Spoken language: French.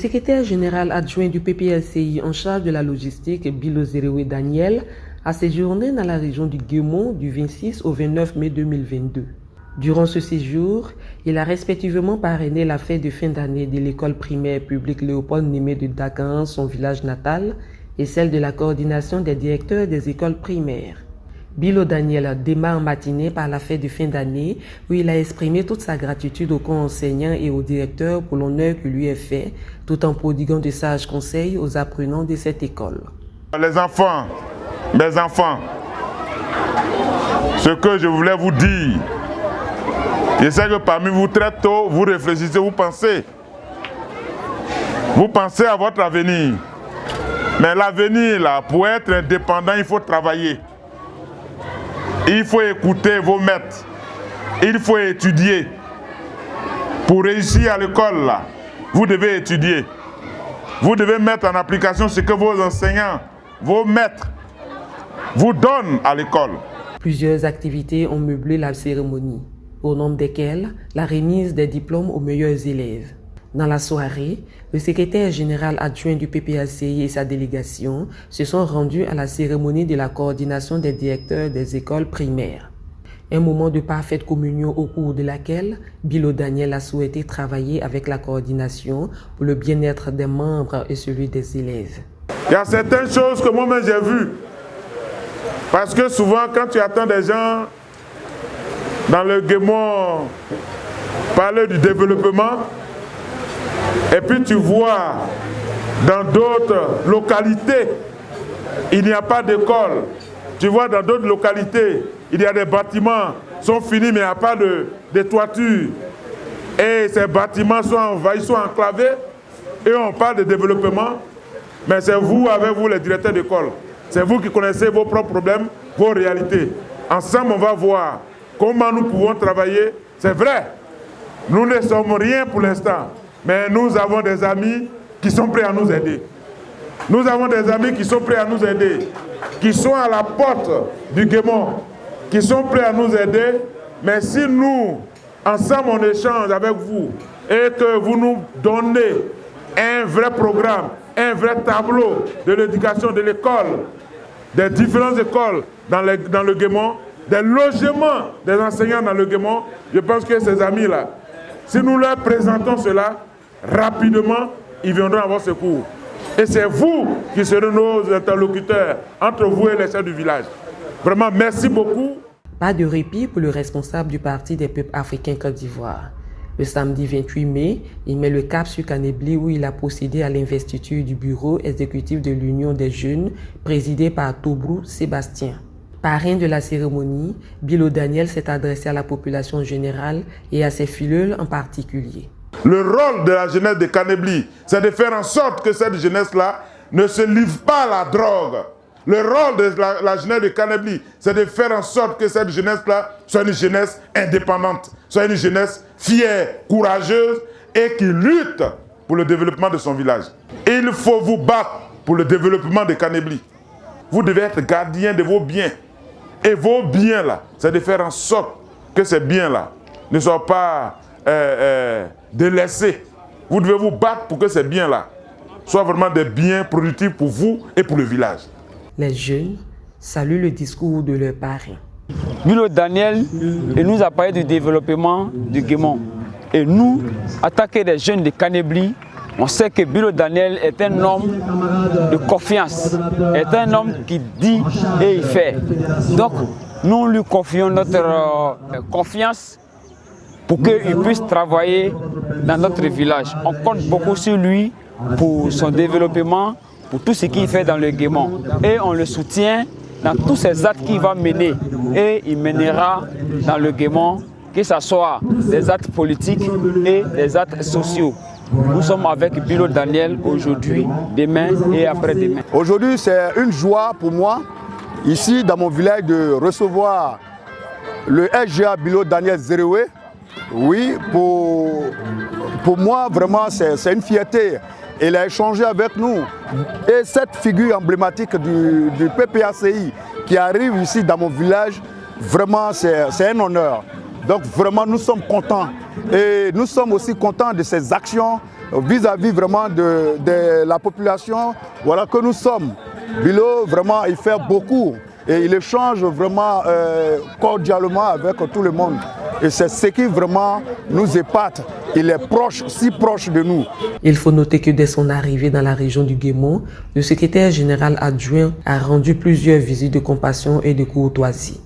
secrétaire général adjoint du PPACI en charge de la logistique, Bilo Zerewe Daniel, a séjourné dans la région du Guémont du 26 au 29 mai 2022. Durant ce séjour, il a respectivement parrainé la fête de fin d'année de l'école primaire publique Léopold Némé de Dagan, son village natal, et celle de la coordination des directeurs des écoles primaires. Bilo Daniel démarre matinée par la fête de fin d'année où il a exprimé toute sa gratitude aux co-enseignants et aux directeurs pour l'honneur qui lui est fait, tout en prodiguant de sages conseils aux apprenants de cette école. Les enfants, mes enfants, ce que je voulais vous dire, je sais que parmi vous très tôt, vous réfléchissez, vous pensez à votre avenir. Mais l'avenir, là, pour être indépendant, il faut travailler. Il faut écouter vos maîtres. Il faut étudier. Pour réussir à l'école, là, vous devez étudier. Vous devez mettre en application ce que vos enseignants, vos maîtres, vous donnent à l'école. Plusieurs activités ont meublé la cérémonie, au nombre desquelles la remise des diplômes aux meilleurs élèves. Dans la soirée, le secrétaire général adjoint du PPACI et sa délégation se sont rendus à la cérémonie de la coordination des directeurs des écoles primaires. Un moment de parfaite communion au cours de laquelle Bilo Daniel a souhaité travailler avec la coordination pour le bien-être des membres et celui des élèves. Il y a certaines choses que moi-même j'ai vues. Parce que souvent, quand tu attends des gens dans le Guémont parler du développement, et puis tu vois dans d'autres localités, il n'y a pas d'école. Tu vois dans d'autres localités, il y a des bâtiments, sont finis mais il n'y a pas de toiture. Et ces bâtiments sont envahis, sont enclavés, et on parle de développement. Mais c'est vous, avec vous les directeurs d'école, c'est vous qui connaissez vos propres problèmes, vos réalités. Ensemble, on va voir comment nous pouvons travailler. C'est vrai, nous ne sommes rien pour l'instant. Mais nous avons des amis qui sont prêts à nous aider. Nous avons des amis qui sont prêts à nous aider, qui sont à la porte du Guémont, qui sont prêts à nous aider. Mais si nous, ensemble, on échange avec vous et que vous nous donnez un vrai programme, un vrai tableau de l'éducation de l'école, des différentes écoles dans le Guémont, des logements des enseignants dans le Guémont, je pense que ces amis-là, si nous leur présentons cela, rapidement, ils viendront à votre secours. Et c'est vous qui serez nos interlocuteurs entre vous et les chefs du village. Vraiment, merci beaucoup. Pas de répit pour le responsable du Parti des peuples africains Côte d'Ivoire. Le samedi 28 mai, il met le cap sur Kanebli où il a procédé à l'investiture du bureau exécutif de l'Union des jeunes, présidé par Tobrou Sébastien. Parrain de la cérémonie, Bilo Daniel s'est adressé à la population générale et à ses fileuls en particulier. Le rôle de la jeunesse de Kanebli, c'est de faire en sorte que cette jeunesse-là ne se livre pas à la drogue. Le rôle de la jeunesse de Kanebli, c'est de faire en sorte que cette jeunesse-là soit une jeunesse indépendante, soit une jeunesse fière, courageuse et qui lutte pour le développement de son village. Il faut vous battre pour le développement de Kanebli. Vous devez être gardien de vos biens. Et vos biens-là, c'est de faire en sorte que ces biens-là ne soient pas délaissés. Vous devez vous battre pour que ces biens-là soient vraiment des biens productifs pour vous et pour le village. Les jeunes saluent le discours de leur parrain. Bilo Daniel nous a parlé du développement du Guémont. Et nous, attaquer des jeunes de Kanebli, on sait que Bilo Daniel est un homme de confiance, est un homme qui dit et il fait. Donc, nous lui confions notre confiance pour qu'il puisse travailler dans notre village. On compte beaucoup sur lui pour son développement, pour tout ce qu'il fait dans le Guémont. Et on le soutient dans tous ces actes qu'il va mener. Et il mènera dans le Guémont, que ce soit des actes politiques et des actes sociaux. Nous sommes avec Bilo Daniel aujourd'hui, demain et après-demain. Aujourd'hui, c'est une joie pour moi, ici dans mon village, de recevoir le SGA Bilo Daniel Zerewe. Oui, pour moi, vraiment, c'est une fierté. Il a échangé avec nous. Et cette figure emblématique du PPACI qui arrive ici dans mon village, vraiment, c'est un honneur. Donc vraiment, nous sommes contents Et nous sommes aussi contents de ces actions vis-à-vis vraiment de la population, voilà, que nous sommes. Bilo, vraiment, il fait beaucoup et il échange vraiment cordialement avec tout le monde. Et c'est ce qui vraiment nous épate. Il est proche, si proche de nous. Il faut noter que dès son arrivée dans la région du Guémont, le secrétaire général adjoint a rendu plusieurs visites de compassion et de courtoisie.